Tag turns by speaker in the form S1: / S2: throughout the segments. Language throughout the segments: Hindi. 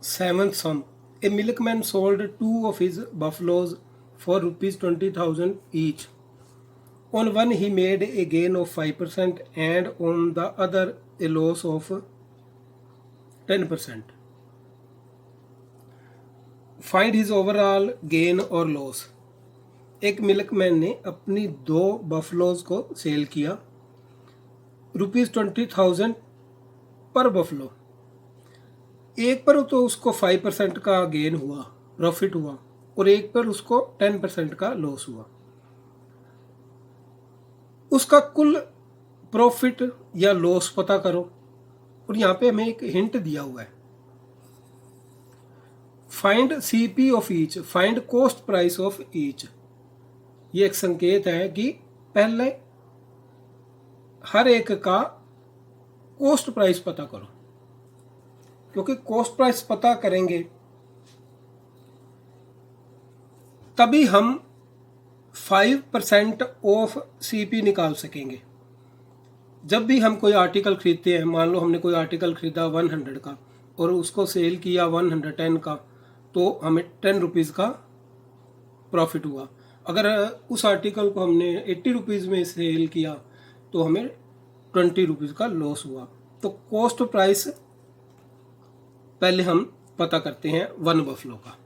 S1: Seventh sum. A milkman sold two of his buffaloes for rupees 20,000 each. On one he made a gain of 5% and on the other a loss of 10%. Find his overall gain or loss. एक मिल्कमैन ने अपनी 2 बफलोज को सेल किया रुपीज़ 20,000 पर बफलो। एक पर तो उसको 5% का गेन हुआ, प्रॉफिट हुआ, और एक पर उसको 10% का लॉस हुआ। उसका कुल प्रॉफिट या लॉस पता करो। और यहाँ पे हमें एक हिंट दिया हुआ है, find CP of each, find cost price of each. ये एक संकेत है कि पहले हर एक का कॉस्ट प्राइस पता करो, क्योंकि कॉस्ट प्राइस पता करेंगे तभी हम 5% ऑफ सीपी निकाल सकेंगे। जब भी हम कोई आर्टिकल खरीदते हैं, मान लो हमने कोई आर्टिकल खरीदा 100 का और उसको सेल किया 110 का, तो हमें 10 रुपीज़ का प्रॉफिट हुआ। अगर उस आर्टिकल को हमने 80 रुपीज़ में सेल किया तो हमें 20 रुपीज़ का लॉस हुआ। तो कॉस्ट प्राइस पहले हम पता करते हैं 1 बफलो का।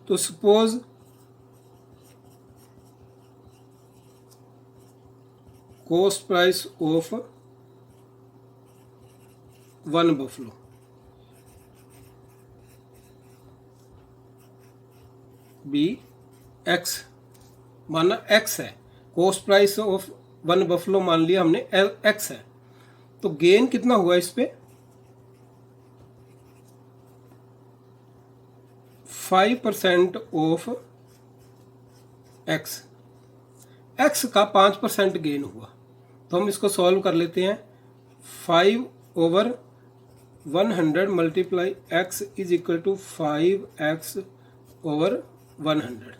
S1: तो suppose cost price of 1 buffalo be x, माना एक्स है। कॉस्ट प्राइस ऑफ 1 बफलो मान लिया हमने एक्स है, तो गेन कितना हुआ इस पे 5% ऑफ एक्स। एक्स का 5% गेन हुआ, तो हम इसको सॉल्व कर लेते हैं। 5/100 multiply x is equal to 5x over 100।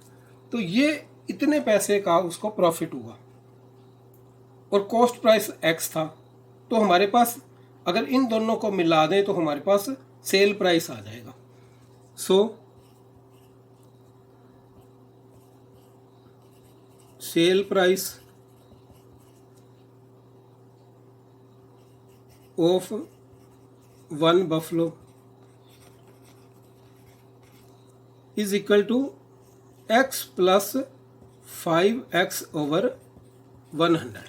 S1: तो ये इतने पैसे का उसको प्रॉफिट हुआ और कॉस्ट प्राइस एक्स था। तो हमारे पास अगर इन दोनों को मिला दें तो हमारे पास सेल प्राइस आ जाएगा। So sale price of 1 buffalo is equal to x plus 5x over 100।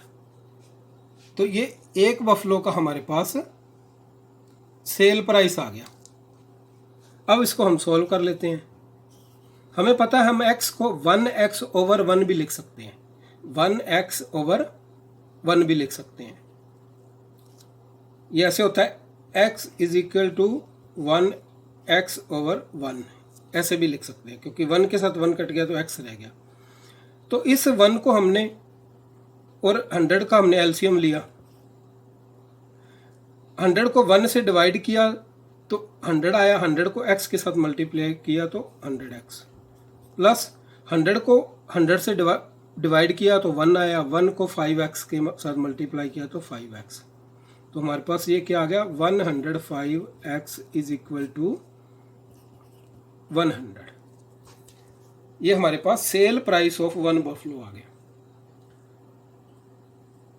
S1: तो ये एक बफलो का हमारे पास सेल प्राइस आ गया। अब इसको हम सॉल्व कर लेते हैं। हमें पता है हम x को 1x ओवर 1 भी लिख सकते हैं, 1x ओवर 1 भी लिख सकते हैं। ये ऐसे होता है x is equal to 1x over 1, ऐसे भी लिख सकते हैं, क्योंकि 1 के साथ 1 कट गया तो x रह गया। तो इस 1 को हमने और 100 का हमने एलसीएम लिया, 100 को 1 से डिवाइड किया तो 100 आया, 100 को x के साथ मल्टीप्लाई किया तो 100x, प्लस 100 को 100 से डिवाइड किया तो 1 आया, 1 को 5x के साथ मल्टीप्लाई किया तो 5x। तो हमारे पास ये क्या आ गया, 105x इज इक्वल टू 100। ये हमारे पास सेल प्राइस ऑफ 1 बफलो आ गया।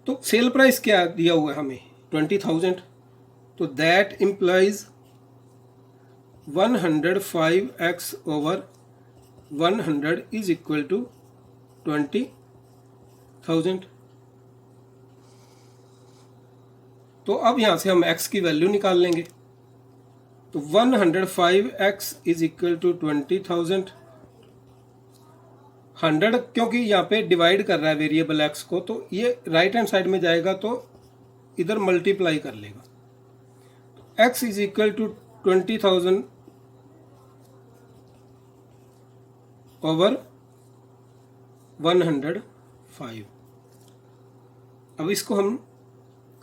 S1: तो सेल प्राइस क्या दिया हुआ है हमें 20,000, तो that implies 105x over 100 is equal to 20,000। तो अब यहां से हम x की वैल्यू निकाल लेंगे। तो 105x इज इक्वल टू 20,000। 100 क्योंकि यहाँ पे डिवाइड कर रहा है वेरिएबल x को, तो ये राइट हैंड साइड में जाएगा तो इधर मल्टीप्लाई कर लेगा। तो x is equal to 20,000 over 105। अब इसको हम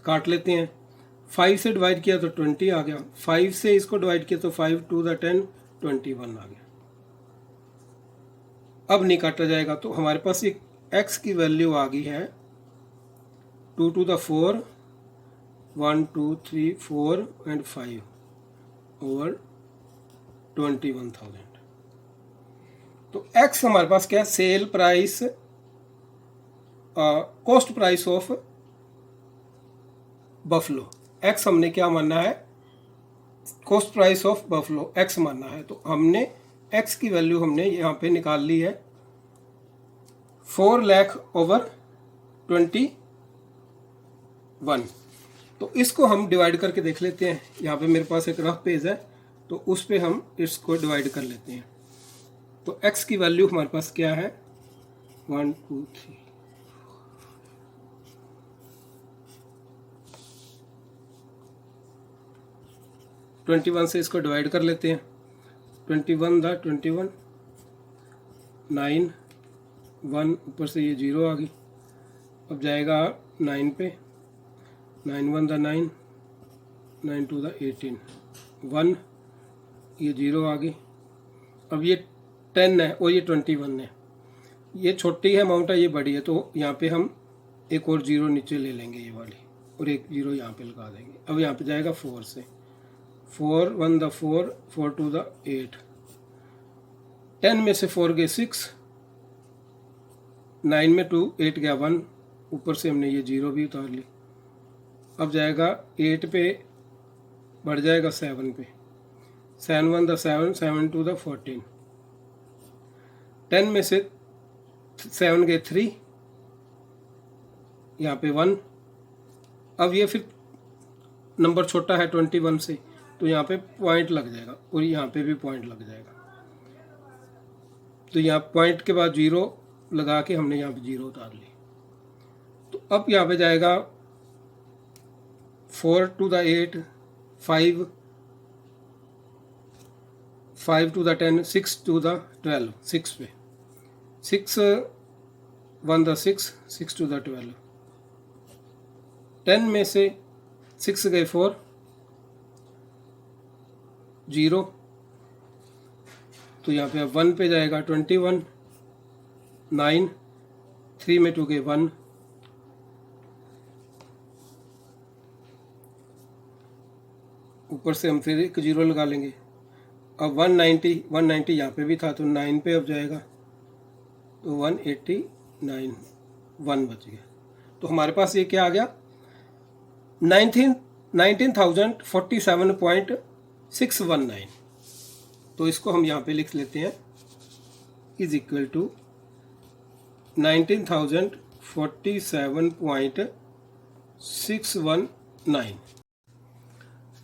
S1: काट लेते हैं। 5 से डिवाइड किया तो 20 आ गया, 5 से इसको डिवाइड किया तो 5 2 द 10 21 आ गया। अब नहीं काटा जाएगा, तो हमारे पास एक x की वैल्यू आ गई है 2 to the 4 1 2 3 4 and 5 ओवर 21,000। तो x हमारे पास क्या है, sale price, cost price of buffalo. x हमने क्या मानना है, cost price of buffalo x मानना है। तो हमने x की वैल्यू हमने यहाँ पे निकाल ली है 4 लाख ओवर 21। तो इसको हम डिवाइड करके देख लेते हैं। यहाँ पे मेरे पास एक रफ पेज है, तो उस पे हम इसको डिवाइड कर लेते हैं। तो x की वैल्यू हमारे पास क्या है, 1 2 3, 21 से इसको डिवाइड कर लेते हैं। 21 दा 21, 9 1 ऊपर से ये 0 आ गई। अब जाएगा 9 पे, 9 1 दा 9, 9 2 दा 18, 1 ये 0 आ गई। अब ये 10 है और ये 21 है। ये छोटी है अमाउंट है, ये बड़ी है, तो यहाँ पे हम एक और 0 नीचे ले लेंगे ये वाली, और एक 0 यहाँ पे लगा देंगे। अब यहाँ पे जाएगा 4 से, 4 1 दा 4, 4 2 दा 8, 10 में से 4 गए 6, 9 में 2, 8 गया 1, ऊपर से हमने ये 0 भी उतार ली। अब जाएगा 8 पे, बढ़ जाएगा 7 पे, 7 1 दा 7, 7 2 दा 14, 10 में से 7 गए 3, यहाँ पे 1। अब ये फिर नंबर छोटा है 21 से, तो यहाँ पे पॉइंट लग जाएगा और यहाँ पे भी पॉइंट लग जाएगा। तो यहाँ पॉइंट के बाद 0 लगा के हमने यहाँ पे 0 उतार ली। तो अब यहाँ पे जाएगा 4 2 दा 8, 5 5 2 दा 10, 6 2 दा 12, 6 पे, 6 1 दा 6, 6 2 दा 12, 10 में से 6 गए 4, 0, तो यहाँ पे अब 1 पे जाएगा 21, 9, 3 में 2 गए 1, ऊपर से हम फिर एक 0 लगा लेंगे। अब 190 यहाँ पे भी था, तो 9 पे अब जाएगा, तो 189, 1 बच गया। तो हमारे पास ये क्या आ गया, 19,047.619। तो इसको हम यहाँ पे लिख लेते हैं, इज इक्वल टू 19,047.619।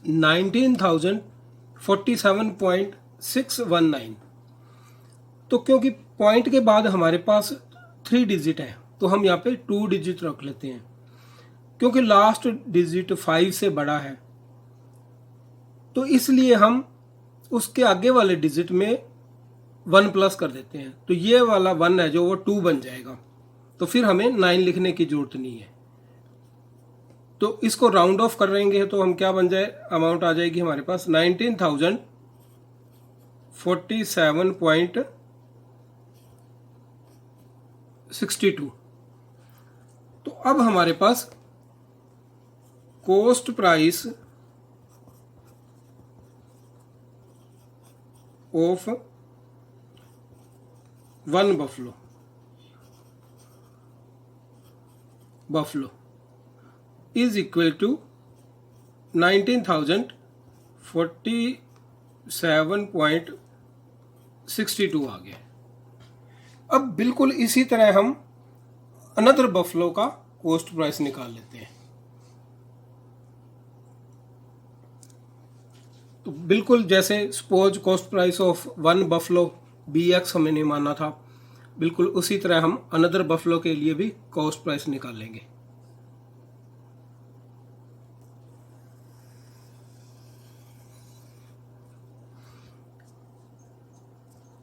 S1: 19,047.619। तो क्योंकि पॉइंट के बाद हमारे पास 3 डिजिट है, तो हम यहाँ पे 2 डिजिट रख लेते हैं। क्योंकि लास्ट डिजिट 5 से बड़ा है, तो इसलिए हम उसके आगे वाले डिजिट में 1 प्लस कर देते हैं। तो ये वाला 1 है जो वो 2 बन जाएगा, तो फिर हमें 9 लिखने की जरूरत नहीं है। तो इसको राउंड ऑफ करेंगे तो हम क्या बन जाए, अमाउंट आ जाएगी हमारे पास 19,047.62। तो अब हमारे पास cost price of 1 buffalo is equal to 19,047.62 आ गया। अब बिल्कुल इसी तरह हम अनदर बफलो का कॉस्ट प्राइस निकाल लेते हैं। तो बिल्कुल जैसे suppose cost price of 1 buffalo BX हमें नहीं मानना था, बिल्कुल उसी तरह हम अनदर बफलो के लिए भी कॉस्ट प्राइस निकालेंगे।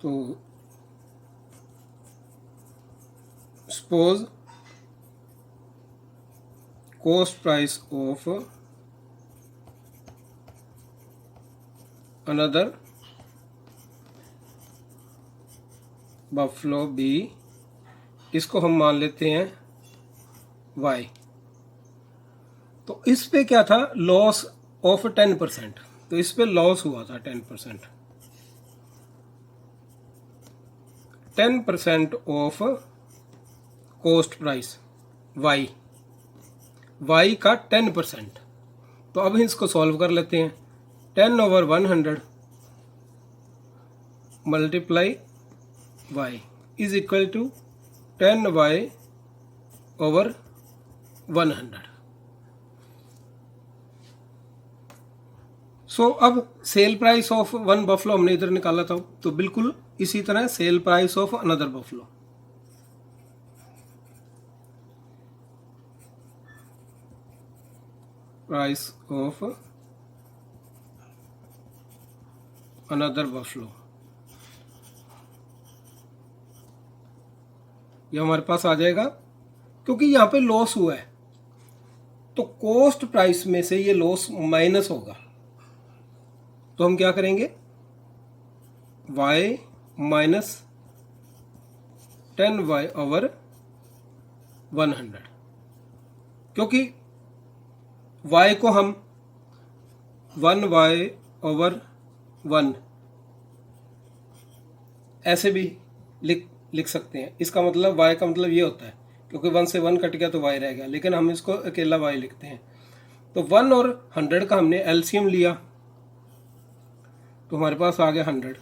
S1: तो suppose cost price of another buffalo B, इसको हम मान लेते हैं Y। तो इस पे क्या था, लॉस ऑफ 10%। तो इस पे लॉस हुआ था 10%। 10% ऑफ कॉस्ट प्राइस वाई का 10%। तो अब इसको सॉल्व कर लेते हैं। 10/100 multiply y is equal to 10y/100। So अब sale price of one buffalo हमने इधर निकाला था, तो बिल्कुल इसी तरह sale price of another buffalo. Price of another buffalo ये हमारे पास आ जाएगा। क्योंकि यहाँ पे लॉस हुआ है तो कॉस्ट प्राइस में से ये लॉस माइनस होगा, तो हम क्या करेंगे, y माइनस 10y/100, क्योंकि y को हम 1y/1 ऐसे भी लिख सकते हैं। इसका मतलब y का मतलब ये होता है, क्योंकि 1 से 1 कट गया तो y रह गया, लेकिन हम इसको अकेला y लिखते हैं। तो 1 और 100 का हमने एलसीएम लिया तो हमारे पास आ गया 100।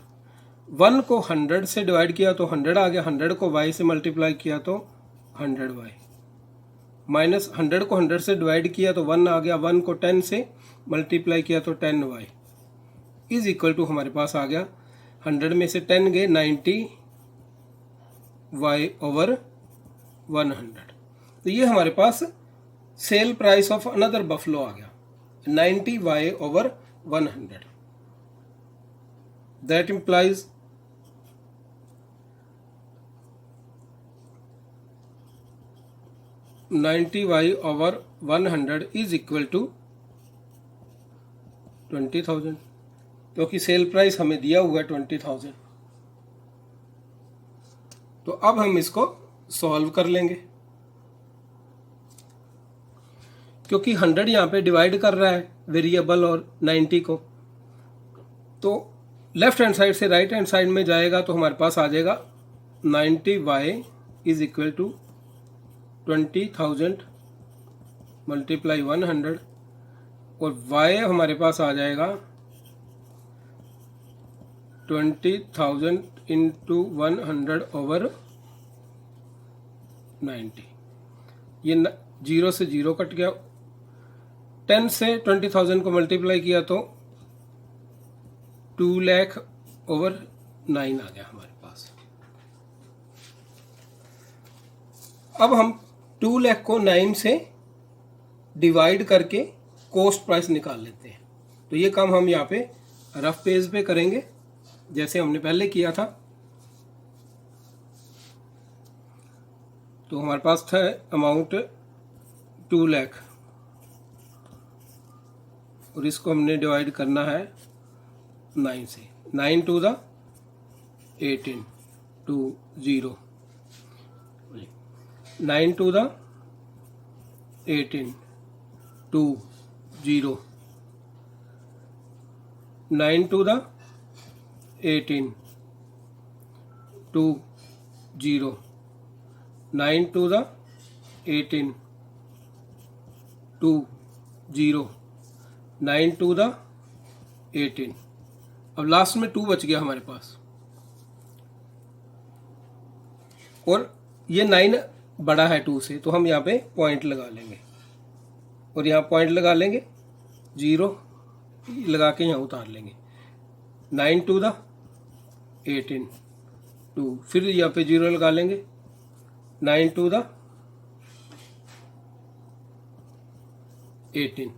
S1: 1 को 100 से डिवाइड किया तो 100 आ गया, 100 को y से मल्टीप्लाई किया तो 100y, माइनस 100 को 100 से डिवाइड किया तो 1 आ गया, 1 को 10 से मल्टीप्लाई किया तो 10y इज इक्वल टू हमारे पास आ गया 100 में से 10 गए 90y/100। तो ये हमारे पास sale price of another buffalo आ गया 90y/100। That implies $90y/100 is equal to 20,000, क्योंकि सेल प्राइस हमें दिया हुआ है 20,000। तो अब हम इसको सॉल्व कर लेंगे, क्योंकि 100 यहाँ पे डिवाइड कर रहा है वेरिएबल और 90 को, तो लेफ्ट हैंड साइड से राइट हैंड साइड में जाएगा तो हमारे पास आ जाएगा 90y is equal to 20,000 multiply 100 और y हमारे पास आ जाएगा 20,000 इंटू 100/90। ये 0 से 0 कट गया, 10 से 20,000 को मल्टीप्लाई किया तो 2,00,000/9 आ गया हमारे पास। अब हम 2,00,000 को 9 से डिवाइड करके कॉस्ट प्राइस निकाल लेते हैं। तो ये काम हम यहाँ पे रफ पेज पे करेंगे जैसे हमने पहले किया था। तो हमारे पास था अमाउंट 2,00,000 और इसको हमने डिवाइड करना है 9 से। 9 to the 18 to 0, 9 to the 18 to 0, 9 to the 18 to 0, 9 to the 18 to 0, 9 to the 18। अब लास्ट में 2 बच गया हमारे पास, और ये 9 बड़ा है 2 से, तो हम यहाँ पे पॉइंट लगा लेंगे और यहाँ पॉइंट लगा लेंगे, 0 लगा के यहाँ उतार लेंगे। 9 to the 18 2, फिर यहाँ पे 0 लगा लेंगे, 9 to the 18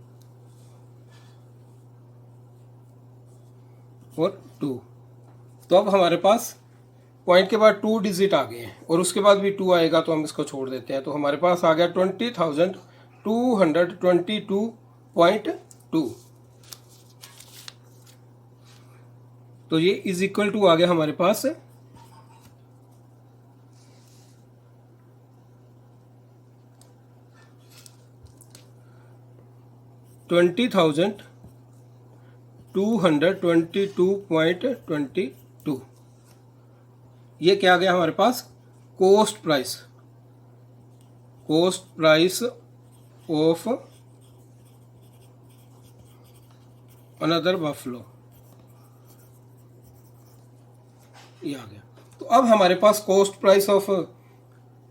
S1: और 2। तो अब हमारे पास पॉइंट के बाद 2 डिजिट आ गए हैं और उसके बाद भी 2 आएगा तो हम इसको छोड़ देते हैं। तो हमारे पास आ गया 20,222.2। तो ये इज इक्वल टू आ गया हमारे पास 20,222.2 222.22। ये क्या आ गया हमारे पास? Cost price of another buffalo, ये आ गया। तो अब हमारे पास cost price of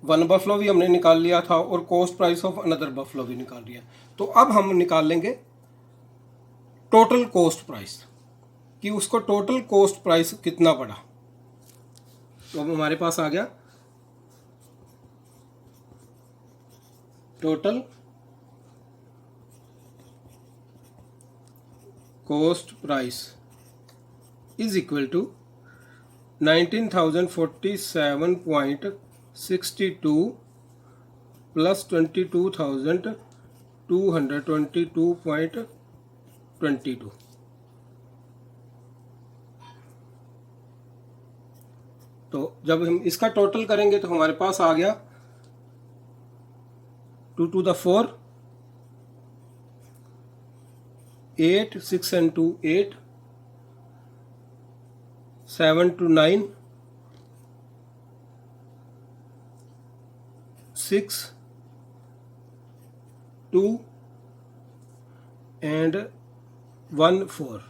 S1: one buffalo भी हमने निकाल लिया था और cost price of another buffalo भी निकाल लिया। तो अब हम निकाल लेंगे टोटल कॉस्ट प्राइस, कि उसको टोटल कॉस्ट प्राइस कितना पड़ा। तो अब हमारे पास आ गया total cost price is equal to 19,047.62 plus 22,222.22। तो जब हम इसका टोटल करेंगे तो हमारे पास आ गया 2 to the 4, 8, 6 and 2 8, 7 to 9, 6, 2 and 1 4,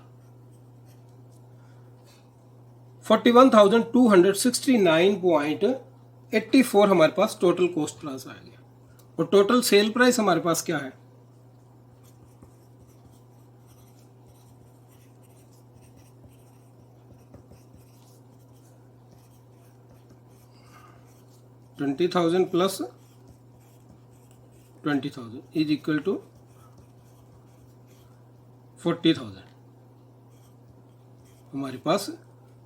S1: 41,269.84 हमारे पास टोटल कॉस्ट प्राइस आ गया। और टोटल सेल प्राइस हमारे पास क्या है? $20,000 प्लस 20,000 इज इक्वल टू 40,000 हमारे पास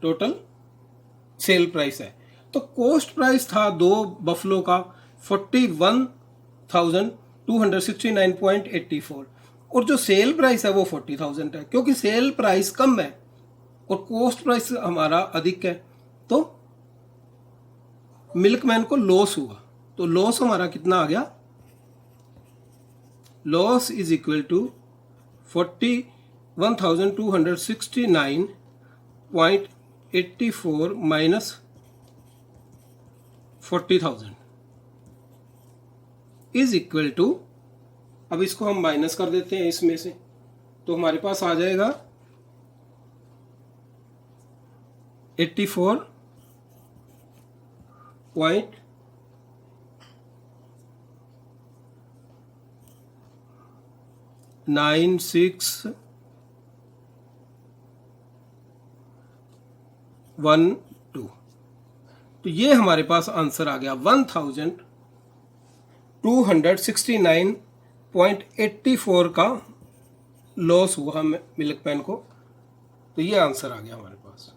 S1: टोटल सेल प्राइस है। तो कॉस्ट प्राइस था दो बफलो का 41,269.84 और जो सेल प्राइस है वो 40,000 है, क्योंकि सेल प्राइस कम है और कॉस्ट प्राइस हमारा अधिक है। तो मिल्कमैन को लॉस हुआ। तो लॉस हमारा कितना आ गया? Loss is equal to 41,269.84 minus 40,000 is equal to, अब इसको हम माइनस कर देते हैं इसमें से, तो हमारे पास आ जाएगा 84.9612। तो ये हमारे पास आंसर आ गया 1,269.84 का लॉस हुआ मिल्कमैन को। तो ये आंसर आ गया हमारे पास।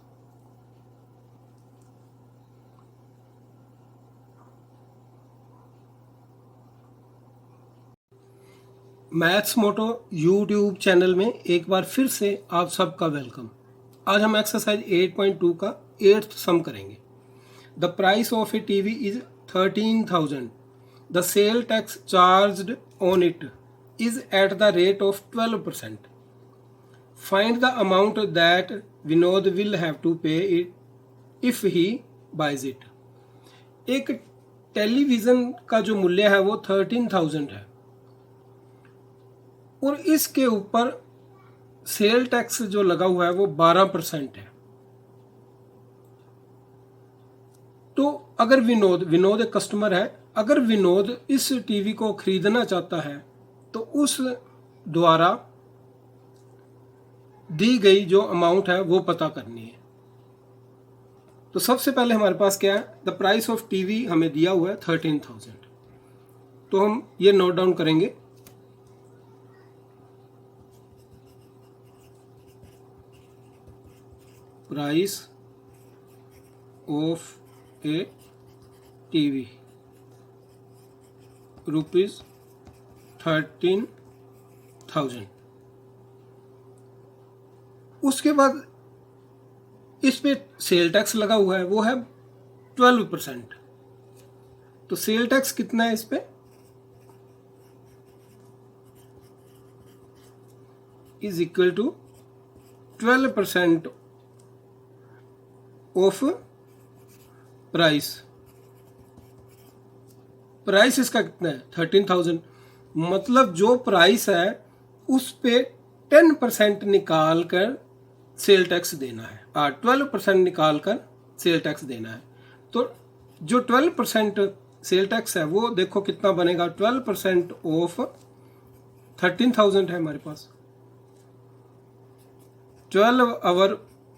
S1: मैथ्स मोटो यूट्यूब चैनल में एक बार फिर से आप सबका वेलकम। आज हम एक्सरसाइज 8.2 का 8th सम करेंगे। The price of a TV is 13,000। The sale tax charged on it is at the rate of 12%। Find the amount that Vinod will have to pay it if he buys it. एक टेलीविज़न का जो मूल्य है वो 13,000 है और इसके ऊपर सेल टैक्स जो लगा हुआ है वो 12% है। तो अगर विनोद एक कस्टमर है, अगर विनोद इस टीवी को खरीदना चाहता है तो उस द्वारा दी गई जो अमाउंट है वो पता करनी है। तो सबसे पहले हमारे पास क्या है? द प्राइस ऑफ टीवी हमें दिया हुआ है 13,000। तो हम ये नोट डाउन करेंगे। Price of a TV rupees 13,000। उसके बाद इस पे सेल टैक्स लगा हुआ है वो है 12%। तो सेल टैक्स कितना है इस पे? Is equal to 12% of price. Price इसका कितना है 13,000, मतलब जो प्राइस है उस पे 10% निकाल कर सेल टैक्स देना है, 12% निकाल कर सेल टैक्स देना है। तो जो 12% सेल टैक्स है वो देखो कितना बनेगा, 12% ऑफ 13,000 है हमारे पास, 12 ओवर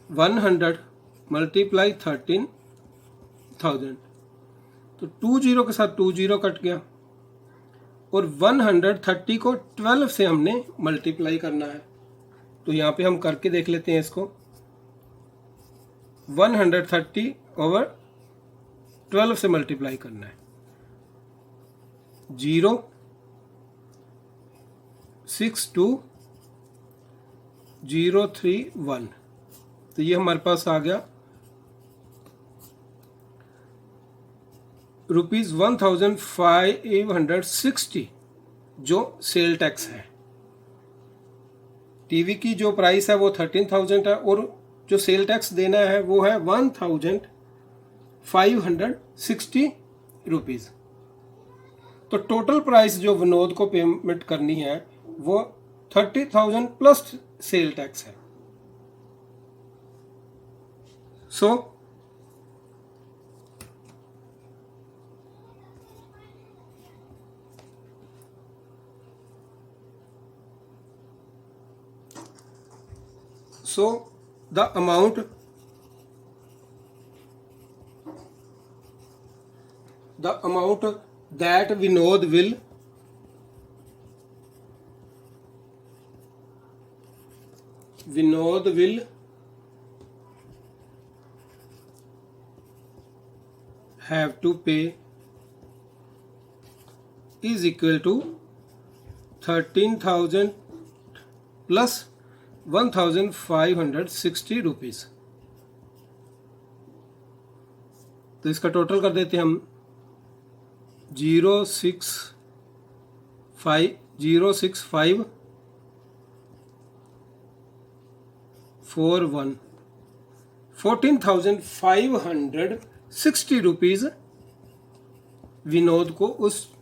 S1: 100 मल्टीप्लाई 13,000, तो 20 के साथ 20 कट गया, और 130 को 12 से हमने मल्टीप्लाई करना है। तो यहाँ पे हम करके देख लेते हैं इसको, 130 ओवर 12 से मल्टीप्लाई करना है, 062,031, तो ये हमारे पास आ गया ₹1560 जो सेल टैक्स है। टीवी की जो प्राइस है वो 13,000 है और जो सेल टैक्स देना है वो है 1,560 रुपीज़। तो टोटल प्राइस जो विनोद को पेमेंट करनी है वो 30,000 प्लस सेल टैक्स है। सो the amount that Vinod will have to pay is equal to 13,000 plus 1,560 rupees. तो इसका टोटल कर देते हैं हम, 06541 14,560 रुपीज़ विनोद को उस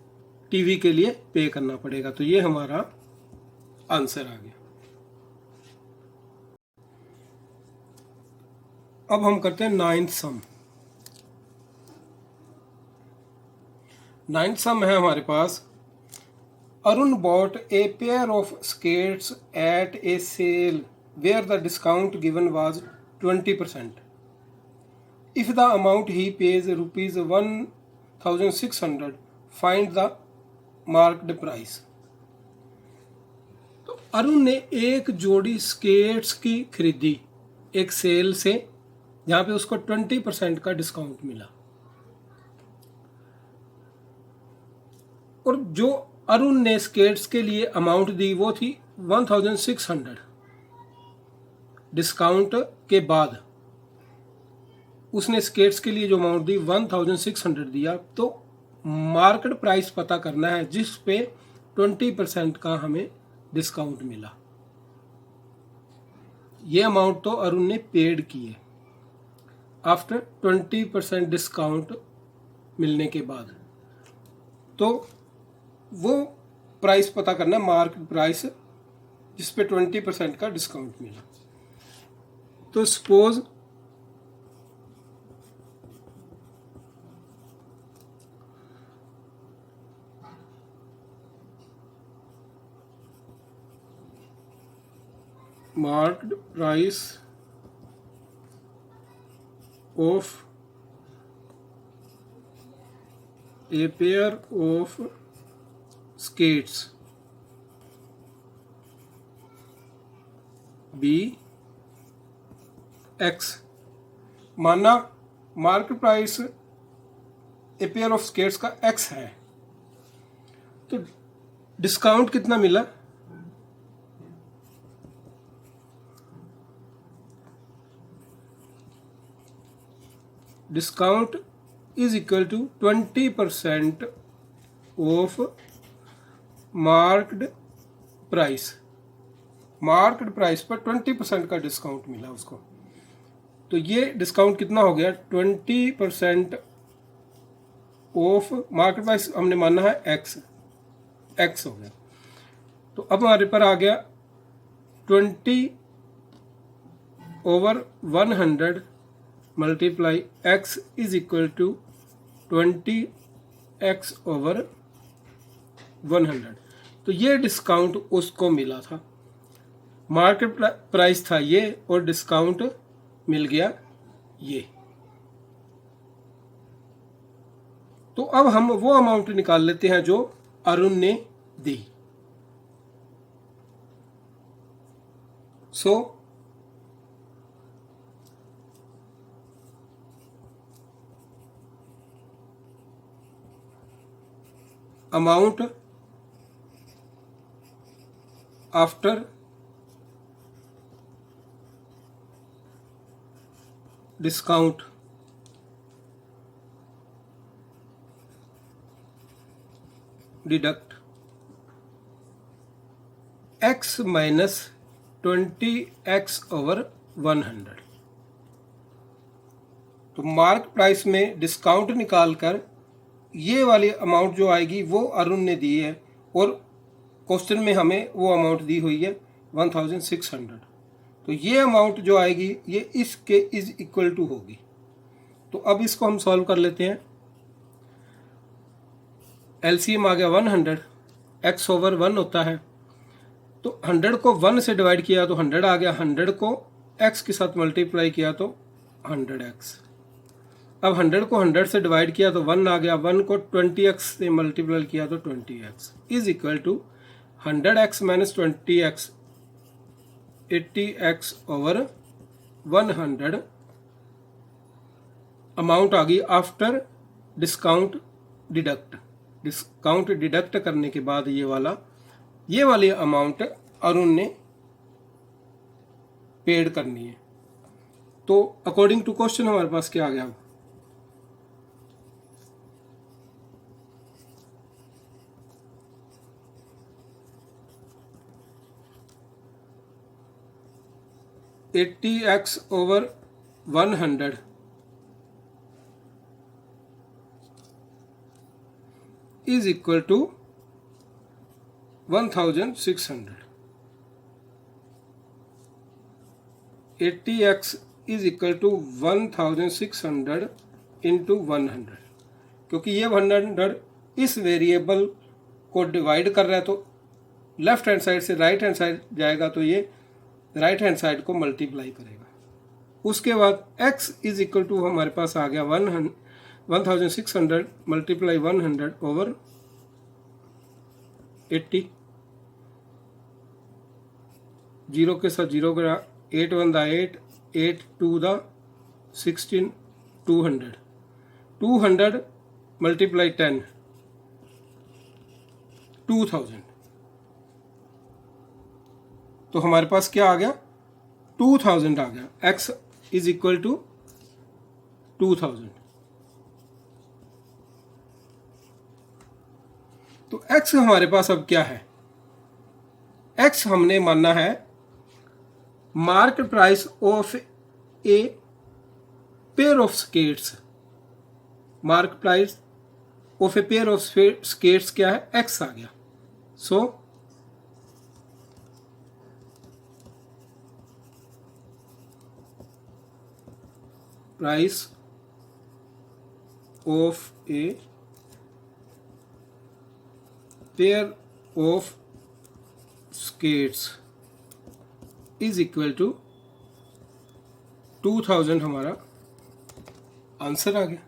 S1: टीवी के लिए पे करना पड़ेगा। तो ये हमारा आंसर आ गया। अब हम करते हैं नाइन्थ सम। नाइन्थ सम है हमारे पास, Arun bought a pair of skates at a sale where the discount given was 20%. If the amount he pays ₹1,600, find the marked price. तो अरुण ने एक जोड़ी स्केट्स की खरीदी एक सेल से जहाँ पे उसको 20% का डिस्काउंट मिला, और जो अरुण ने स्केट्स के लिए अमाउंट दी वो थी 1,600। डिस्काउंट के बाद उसने स्केट्स के लिए जो अमाउंट दी 1,600 दिया। तो मार्केट प्राइस पता करना है जिस पे 20% का हमें डिस्काउंट मिला। ये अमाउंट तो अरुण ने पेड की है आफ्टर 20% डिस्काउंट मिलने के बाद। तो वो प्राइस पता करना, मार्केट प्राइस जिस पे 20% का डिस्काउंट मिला। तो suppose marked price of a pair of skates B X। माना market price a pair of skates का X है, तो डिस्काउंट कितना मिला, discount is equal to 20% of marked price. Market price पर 20% का डिस्काउंट मिला उसको। तो ये डिस्काउंट कितना हो गया, 20% ऑफ मार्केट प्राइस हमने माना है एक्स हो गया। तो अब हमारे पर आ गया 20/100 multiply x is equal to 20x/100। तो ये डिस्काउंट उसको मिला था, मार्केट प्राइस था ये और डिस्काउंट मिल गया ये। तो अब हम वो अमाउंट निकाल लेते हैं जो अरुण ने दी। So amount after discount deduct x minus 20x/100। तो मार्क प्राइस में डिस्काउंट निकालकर ये वाली अमाउंट जो आएगी वो अरुण ने दी है और क्वेश्चन में हमें वो अमाउंट दी हुई है 1600। तो ये अमाउंट जो आएगी ये इसके इज इक्वल टू होगी। तो अब इसको हम सॉल्व कर लेते हैं। एलसीएम आ गया 100, x/1 होता है। तो 100 को 1 से डिवाइड किया तो 100 आ गया, 100 को x के साथ मल्टीप्लाई किया तो 100x। अब 100 को 100 से डिवाइड किया तो 1 आ गया, 1 को 20x से मल्टीप्लाई किया तो 20x is equal to 100x minus 20x 80x/100। Amount आ गई after discount deduct. Discount deduct करने के बाद ये वाली अमाउंट अरुण ने पेड करनी है। तो अकॉर्डिंग टू क्वेश्चन हमारे पास क्या आ गया, $80x/100 is equal to 1600। 80x is equal to 1600 into 100। क्योंकि ये 100 इस वेरिएबल को डिवाइड कर रहा है तो लेफ्ट हैंड साइड से राइट हैंड साइड जाएगा तो ये राइट हैंड साइड को मल्टीप्लाई करेगा। उसके बाद x इज इक्वल टू हमारे पास आ गया 1600 मल्टीप्लाई 100/80। 0 के साथ 0 गया, 8 1 दा 8, 8 2 दा 16, 200 मल्टीप्लाई 10 2000। तो हमारे पास क्या आ गया, 2000 आ गया। x is equal to 2000। तो x हमारे पास अब क्या है, x हमने मानना है market price of a pair of skates. Market price of a pair of skates क्या है, x आ गया। So price of a pair of skates is equal to 2000 हमारा आंसर आ गया।